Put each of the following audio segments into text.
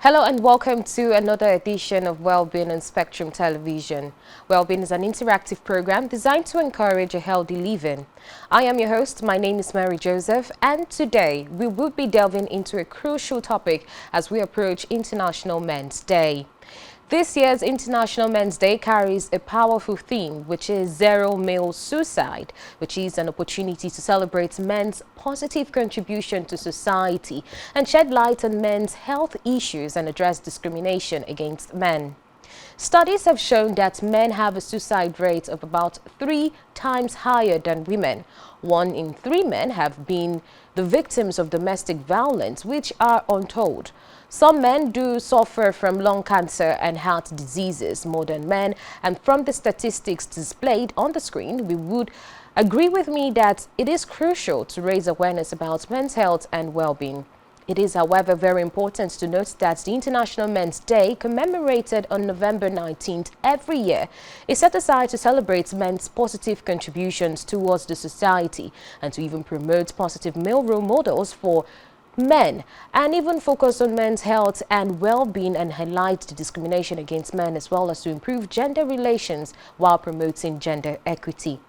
Hello and welcome to another edition of Wellbeing on Spectrum Television. Wellbeing is an interactive program designed to encourage a healthy living. I am your host, my name is Mary Joseph, and today we will be delving into a crucial topic as we approach International Men's Day. This year's International Men's Day carries a powerful theme, which is Zero Male Suicide, which is an opportunity to celebrate men's positive contribution to society and shed light on men's health issues and address discrimination against men. Studies have shown that men have a suicide rate of about 3 times higher than women. 1 in 3 men have been the victims of domestic violence, which are untold. Some men do suffer from lung cancer and heart diseases more than men, and from the statistics displayed on the screen, we would agree with me that it is crucial to raise awareness about men's health and well-being. It is, however, very important to note that the International Men's Day, commemorated on November 19th every year, is set aside to celebrate men's positive contributions towards the society and to even promote positive male role models for men, and even focus on men's health and well-being and highlight the discrimination against men, as well as to improve gender relations while promoting gender equity.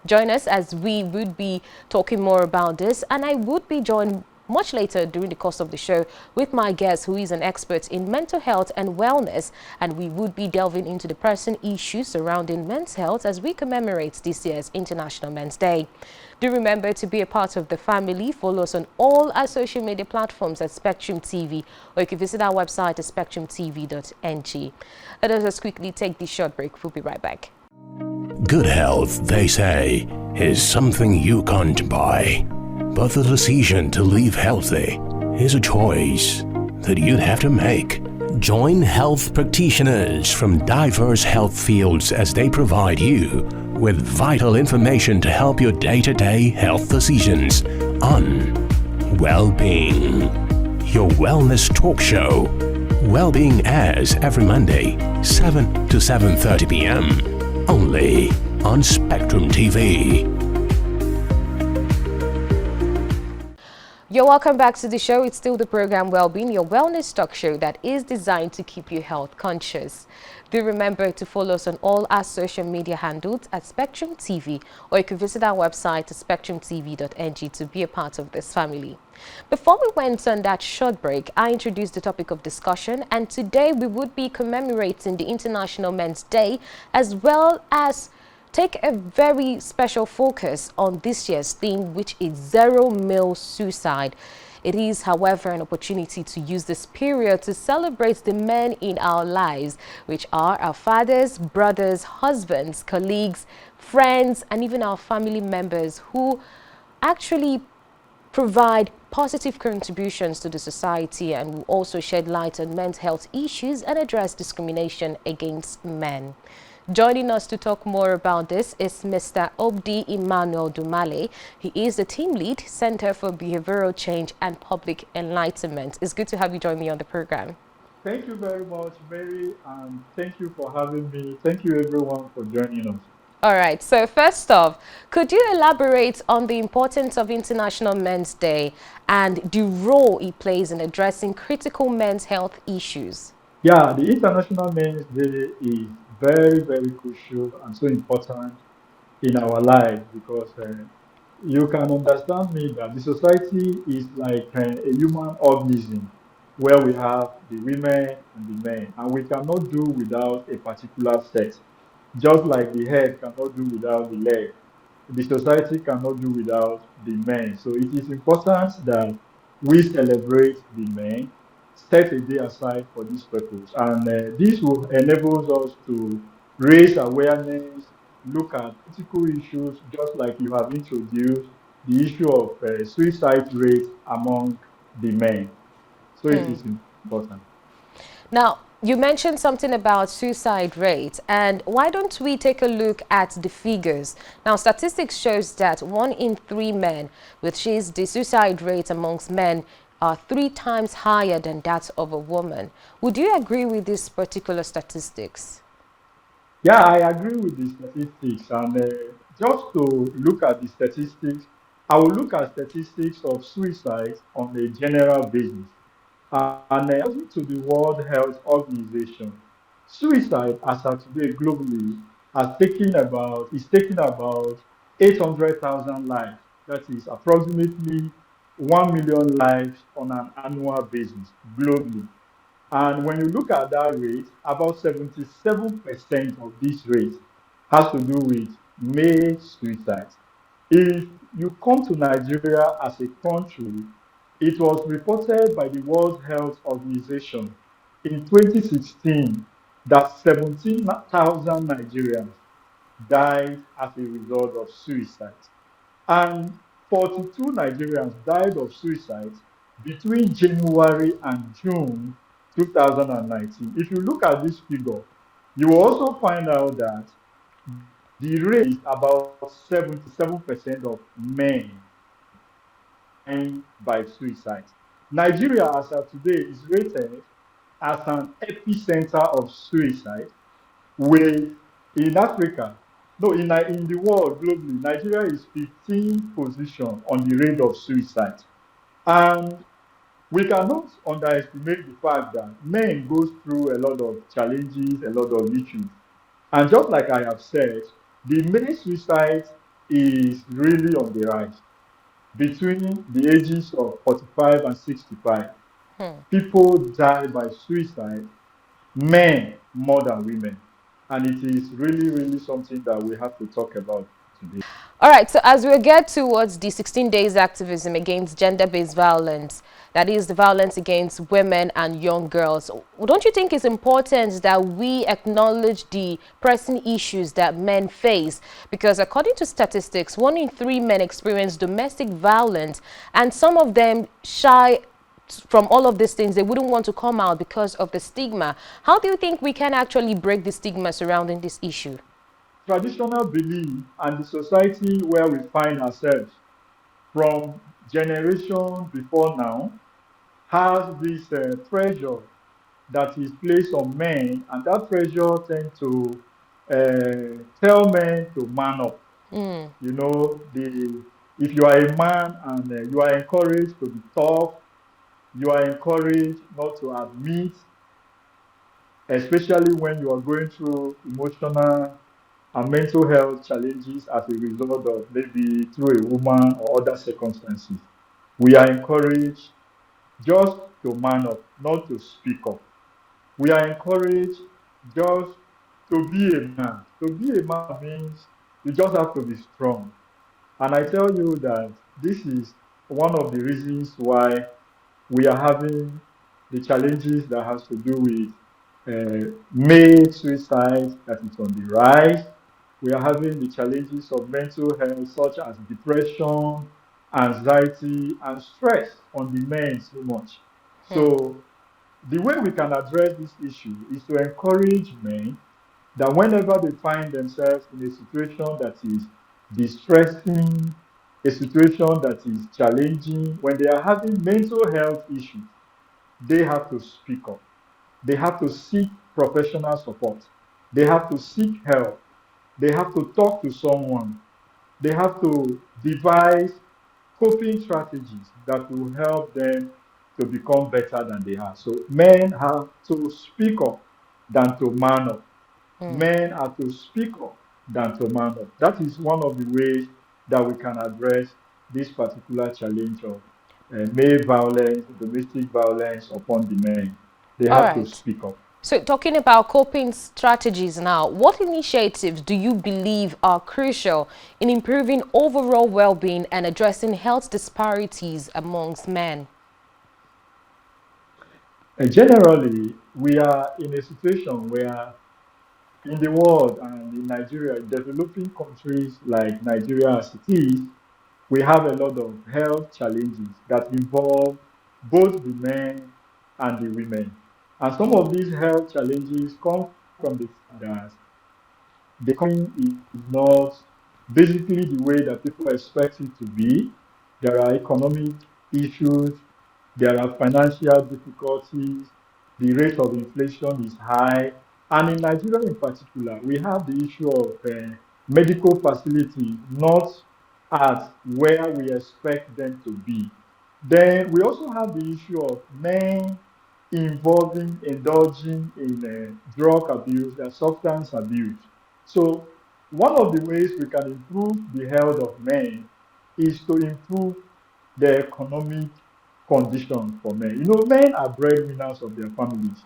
Join us as we would be talking more about this, and I would be joined much later during the course of the show with my guest, who is an expert in mental health and wellness, and we would be delving into the pressing issues surrounding men's health as we commemorate this year's International Men's Day. Do remember to be a part of the family. Follow us on all our social media platforms at Spectrum TV, or you can visit our website at spectrumtv.ng. Let us just quickly take this short break. We'll be right back. Good health, they say, is something you can't buy. But the decision to live healthy is a choice that you'd have to make. Join health practitioners from diverse health fields as they provide you with vital information to help your day-to-day health decisions on Wellbeing, your wellness talk show. Wellbeing airs every Monday, 7 to 7:30 p.m. only on Spectrum TV. You're welcome back to the show. It's still the program Wellbeing, your wellness talk show that is designed to keep you health conscious. Do remember to follow us on all our social media handles at Spectrum TV, or you can visit our website at spectrumtv.ng to be a part of this family. Before we went on that short break, I introduced the topic of discussion, and today we would be commemorating the International Men's Day, as well as take a very special focus on this year's theme, which is Zero Male Suicide. It is, however, an opportunity to use this period to celebrate the men in our lives, which are our fathers, brothers, husbands, colleagues, friends, and even our family members who actually provide positive contributions to the society and will also shed light on men's health issues and address discrimination against men. Joining us to talk more about this is Mr. Obdi Emmanuel Dumale. He is the team lead, Center for Behavioral Change and Public Enlightenment. It's good to have you join me on the program. Thank you very much, Mary, and thank you for having me. Thank you, everyone, for joining us. All right, so first off, could you elaborate on the importance of International Men's Day and the role it plays in addressing critical men's health issues? Yeah, the International Men's Day is very, very crucial and so important in our lives because you can understand me that the society is like a human organism where we have the women and the men, and we cannot do without a particular sex. Just like the head cannot do without the leg, the society cannot do without the men. So it is important that we celebrate the men, set a day aside for this purpose. And this will enable us to raise awareness, look at critical issues, just like you have introduced, the issue of suicide rate among the men. So it is important. Now, you mentioned something about suicide rate, and why don't we take a look at the figures? Now, statistics shows that 1 in 3 men, which is the suicide rate amongst men, are 3 times higher than that of a woman. Would you agree with these particular statistics? Yeah, I agree with the statistics. And just to look at the statistics, I will look at statistics of suicides on a general basis. And according to the World Health Organization, suicide as of today globally is taking about 800,000 lives. That is approximately 1 million lives on an annual basis globally. And when you look at that rate, about 77% of this rate has to do with male suicides. If you come to Nigeria as a country, it was reported by the World Health Organization in 2016 that 17,000 Nigerians died as a result of suicide. And 42 Nigerians died of suicide between January and June 2019. If you look at this figure, you will also find out that the rate is about 77% of men dying by suicide. Nigeria, as of today, is rated as an epicenter of suicide, with in Africa, no, in the world globally, Nigeria is 15th position on the rate of suicide. And we cannot underestimate the fact that men go through a lot of challenges, a lot of issues. And just like I have said, the male suicide is really on the rise. Between the ages of 45 and 65, people die by suicide, men more than women. And it is really, really something that we have to talk about today. All right, so as we get towards the 16 days activism against gender-based violence, that is the violence against women and young girls, don't you think it's important that we acknowledge the pressing issues that men face? Because according to statistics, 1 in 3 men experience domestic violence, and some of them shy from all of these things. They wouldn't want to come out because of the stigma. How do you think we can actually break the stigma surrounding this issue? Traditional belief and the society where we find ourselves from generation before now has this pressure that is placed on men, and that pressure tends to tell men to man up. You know, if you are a man and you are encouraged to be tough, you are encouraged not to admit, especially when you are going through emotional and mental health challenges as a result of maybe through a woman or other circumstances. We are encouraged just to man up, not to speak up. We are encouraged just to be a man. To be a man means you just have to be strong. And I tell you that this is one of the reasons why we are having the challenges that has to do with male suicide that is on the rise. We are having the challenges of mental health such as depression, anxiety, and stress on the men so much. So the way we can address this issue is to encourage men that whenever they find themselves in a situation that is distressing, a situation that is challenging, when they are having mental health issues, they have to speak up. They have to seek professional support. They have to seek help. They have to talk to someone. They have to devise coping strategies that will help them to become better than they are. So men have to speak up than to man up. Men have to speak up than to man up. That is one of the ways that we can address this particular challenge of male violence, domestic violence upon the men. They All have to right. speak up. So talking about coping strategies now, what initiatives do you believe are crucial in improving overall well-being and addressing health disparities amongst men? Generally, we are in a situation where in the world and in Nigeria, developing countries like Nigeria as it is, we have a lot of health challenges that involve both the men and the women. And some of these health challenges come from the fact that the economy is not basically the way that people expect it to be. There are economic issues, there are financial difficulties, the rate of inflation is high. And in Nigeria in particular, we have the issue of medical facilities not at where we expect them to be. Then we also have the issue of men indulging in drug abuse and substance abuse. So one of the ways we can improve the health of men is to improve the economic condition for men. You know, men are breadwinners of their families.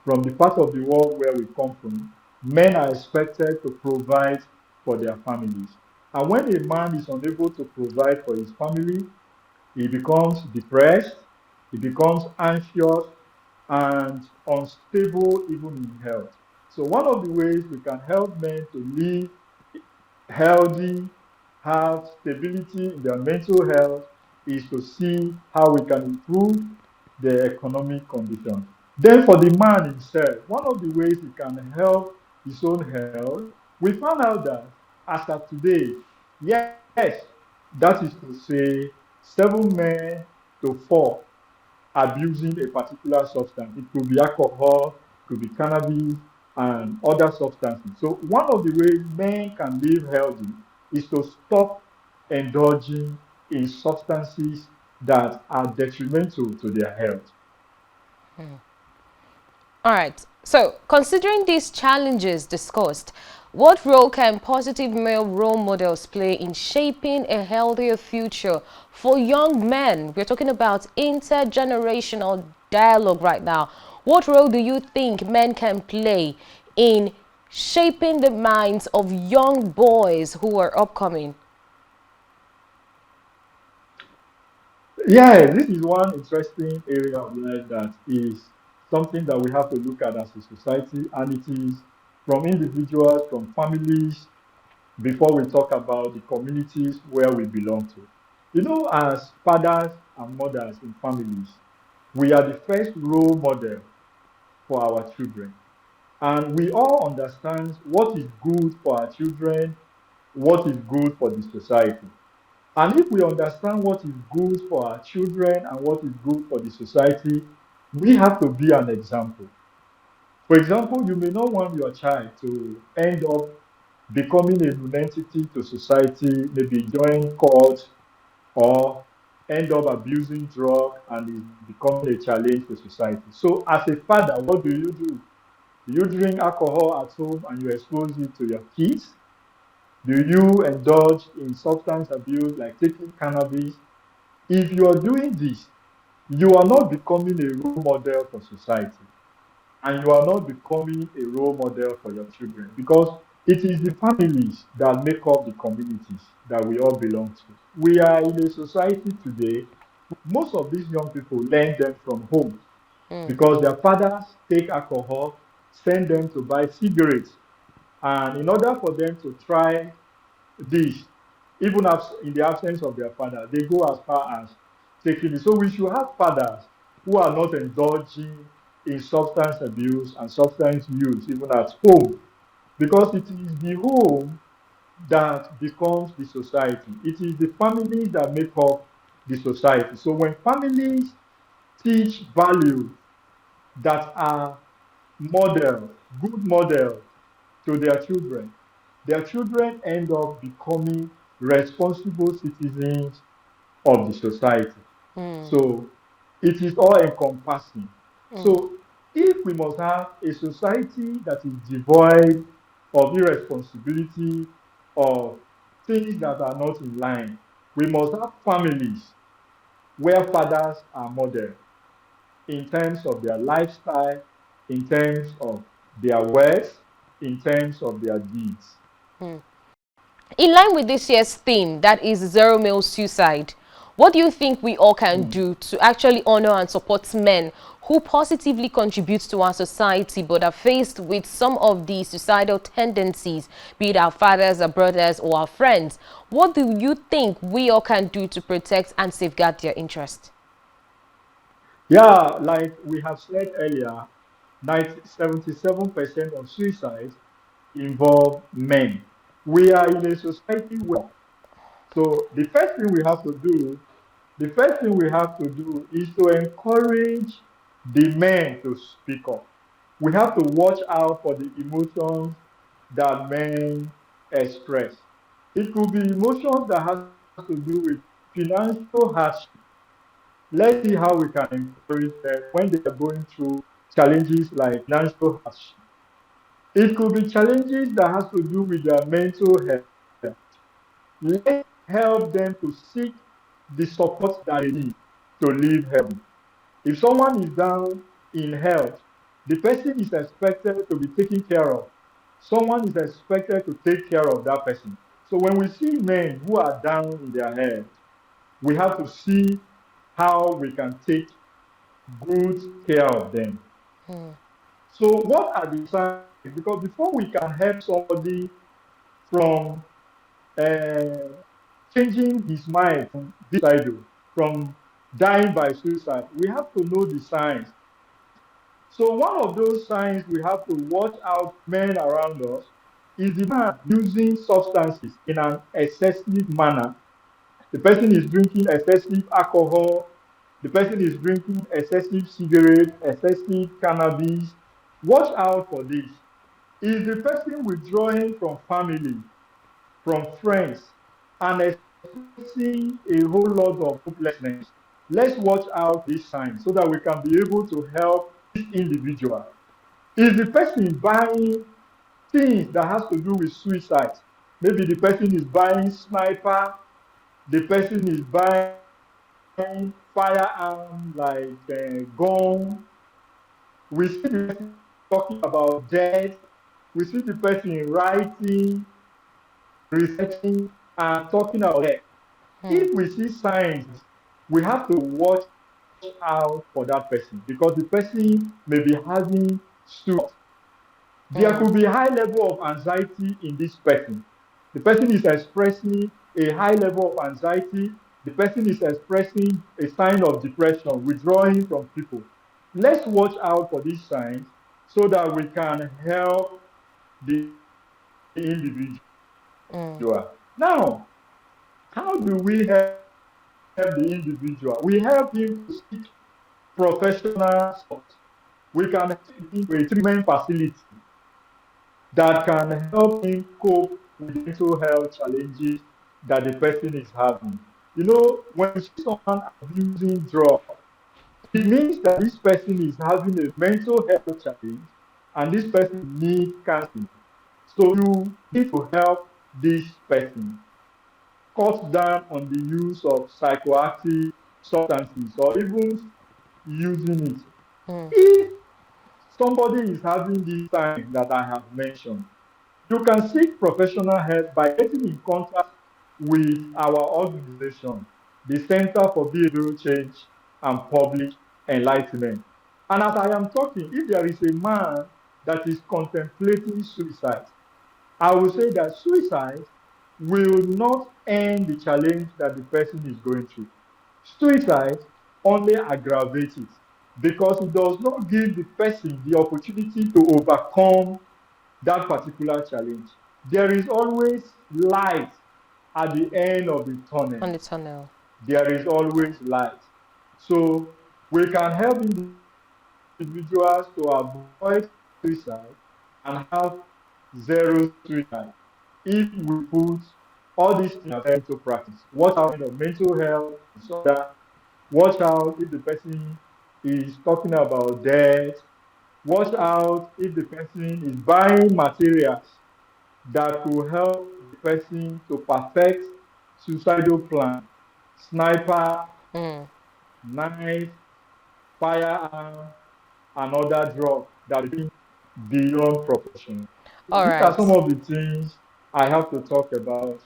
From the part of the world where we come from, men are expected to provide for their families. And when a man is unable to provide for his family, he becomes depressed, he becomes anxious and unstable even in health. So one of the ways we can help men to live healthy, have stability in their mental health is to see how we can improve their economic condition. Then for the man himself, one of the ways he can help his own health, we found out that as of today, yes, that is to say, 7 men to 4 abusing a particular substance. It could be alcohol, it could be cannabis, and other substances. So one of the ways men can live healthy is to stop indulging in substances that are detrimental to their health. All right. So, considering these challenges discussed, what role can positive male role models play in shaping a healthier future for young men? We're talking about intergenerational dialogue right now. What role do you think men can play in shaping the minds of young boys who are upcoming? Yeah, this is one interesting area of life that is something that we have to look at as a society, and it is from individuals, from families, before we talk about the communities where we belong to. You know, as fathers and mothers in families, we are the first role model for our children. And we all understand what is good for our children, what is good for the society. And if we understand what is good for our children and what is good for the society, we have to be an example. For example, you may not want your child to end up becoming a nonentity to society, maybe join cults or end up abusing drugs and is becoming a challenge to society. So as a father, what do? Do you drink alcohol at home and you expose it to your kids? Do you indulge in substance abuse like taking cannabis? If you are doing this, you are not becoming a role model for society and you are not becoming a role model for your children because it is the families that make up the communities that we all belong to. We are in a society today, most of these young people learn them from home because their fathers take alcohol, send them to buy cigarettes. And in order for them to try this, even in the absence of their father, they go as far as taking it. So we should have fathers who are not indulging in substance abuse and substance use, even at home, because it is the home that becomes the society. It is the families that make up the society. So when families teach values that are models, good models to their children end up becoming responsible citizens of the society. So it is all encompassing. So if we must have a society that is devoid of irresponsibility or things that are not in line, we must have families where fathers are model in terms of their lifestyle, in terms of their words, in terms of their deeds. In line with this year's theme, that is zero male suicide, what do you think we all can do to actually honor and support men who positively contribute to our society but are faced with some of the suicidal tendencies, be it our fathers, our brothers, or our friends? What do you think we all can do to protect and safeguard their interest? Yeah, like we have said earlier, 77% of suicides involve men. We are in a society where, so the first thing we have to do is to encourage the men to speak up. We have to watch out for the emotions that men express. It could be emotions that has to do with financial hardship. Let's see how we can encourage them when they are going through challenges like financial hardship. It could be challenges that has to do with their mental health. Let's help them to seek the support that they need to live healthy. If someone is down in health, the person is expected to be taken care of. Someone is expected to take care of that person. So when we see men who are down in their health, we have to see how we can take good care of them. So what are the signs? Because before we can help somebody from uh, changing his mind from suicidal, from dying by suicide, we have to know the signs. So one of those signs we have to watch out men around us is the man using substances in an excessive manner. The person is drinking excessive alcohol. The person is drinking excessive cigarette, excessive cannabis. Watch out for this. Is the person withdrawing from family, from friends, and expressing a whole lot of hopelessness? Let's watch out these signs so that we can be able to help this individual. Is the person buying things that has to do with suicide? Maybe the person is buying sniper, the person is buying firearm like gun. We see the person talking about death. We see the person writing, researching, and talking about death. If we see signs, we have to watch out for that person because the person may be having suicide. There could be a high level of anxiety in this person. The person is expressing a high level of anxiety. The person is expressing a sign of depression, withdrawing from people. Let's watch out for these signs so that we can help the individual. Now, how do we help the individual? We help him to seek professional support. We can take him to a treatment facility that can help him cope with mental health challenges that the person is having. You know, when you see someone abusing drugs, it means that this person is having a mental health challenge and this person needs counseling. So you need to help this person cut down on the use of psychoactive substances or even using it. If somebody is having these signs that I have mentioned, you can seek professional help by getting in contact with our organization, the Center for Behavioral Change and Public Enlightenment. And as I am talking, if there is a man that is contemplating suicide, I will say that suicide will not end the challenge that the person is going through. Suicide only aggravates it because it does not give the person the opportunity to overcome that particular challenge. There is always light at the end of the tunnel. On the tunnel. There is always light. So we can help individuals to avoid suicide and have zero suicide if we put all these things into practice. Watch out of mental health disorder. Watch out if the person is talking about death. Watch out if the person is buying materials that will help the person to perfect suicidal plan. Sniper, knife, firearm, and other drugs that are beyond proportion. All These are some right. of the things I have to talk about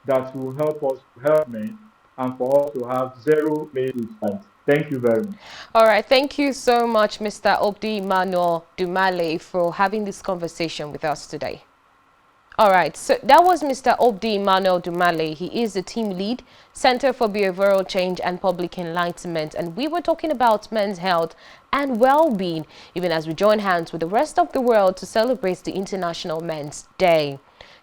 that will help us to help men and for us to have zero male suicide. Thank you very much. All right. Thank you so much, Mr. Obdi Manuel Dumale, for having this conversation with us today. All right, so that was Mr. Obdi Manuel Dumale. He is the team lead, Center for Behavioral Change and Public Enlightenment. And we were talking about men's health and well-being, even as we join hands with the rest of the world to celebrate the International Men's Day.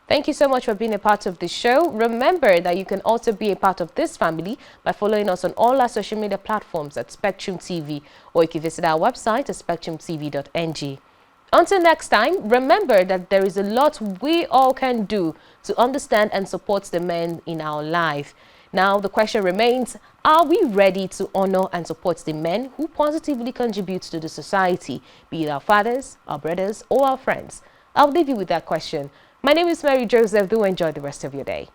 Thank you so much for being a part of the show. Remember that you can also be a part of this family by following us on all our social media platforms at Spectrum TV, or you can visit our website at spectrumtv.ng. Until next time, remember that there is a lot we all can do to understand and support the men in our life. Now, the question remains, are we ready to honor and support the men who positively contribute to the society, be it our fathers, our brothers, or our friends? I'll leave you with that question. My name is Mary Joseph. Do enjoy the rest of your day.